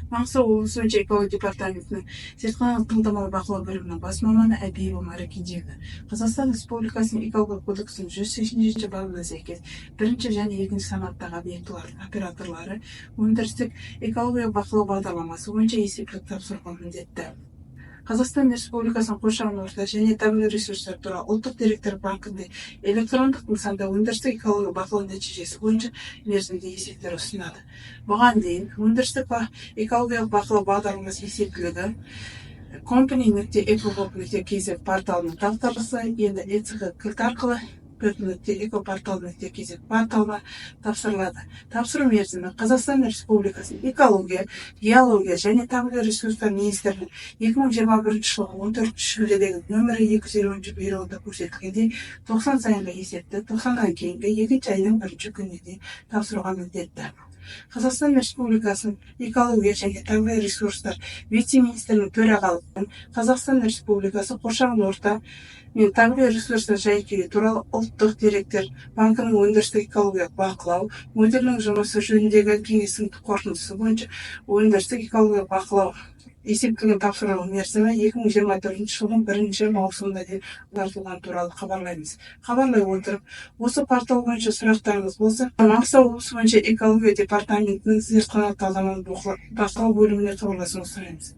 Маңғыстау облысы бойынша экология департаментінің зертханалық тыңдамалы бақылау бөлімінің бас маманы Әбиева Маракидегі Қазақстан Республикасының экология кодексінің 180 бабына сәйкес бірінші және екінші санаттағы объектілердің операторлары өндірістік экология бақылау бағдарламасы бойынша есептілік тапсыруға міндетті. Қазақстан Республикасының қоршаған орта және табиғи ресурстар туралы ұлттық деректер банкінде электрондық нысанда өндірістік экология бақылау нәтижесі бойынша мерзімді есептер ұсынады. Бұған дейін өндірістік экологиялық бақылау бағдарламасы есептілігі company.ecogov.kz порталының тақтарысы енді ECG кілт арқылы .ecopортал.kz порталына тапсырылады. Тапсыру мерзімі Қазақстан Республикасының экология, геология және табиғи ресурстар министрлігінің 2021 жылғы 14 шілдедегі нөмірі 250 бұйрығында көрсетілгендей 90 сайынғы есепті 90-нан кейінгі екінші айдың бірінші күніне тапсыруға міндетті. Қазақстан Республикасының экология және табиғи ресурстар вице-министрінің төрағалығымен Қазақстан Республикасы қоршаған орта мен табиғи ресурстар жай-күйі туралы ұлттық деректер банкінің өндірістік экологиялық бақылау модельінің жұмысы жөніндегі кеңестің қорытындысы бойынша өндірістік экологиялық бақылау есептілігін тапсыру мерзімі 2024 жылдың 1 маусымына дейін ұзартылғаны туралы хабарлаймыз. Хабарлай отырып, осы портал бойынша сұрақтарыңыз болса, Маңғыстау облысы бойынша экология департаментінің зертханалық талдамалық бақылау бөліміне хабарласуыңызды сұраймыз.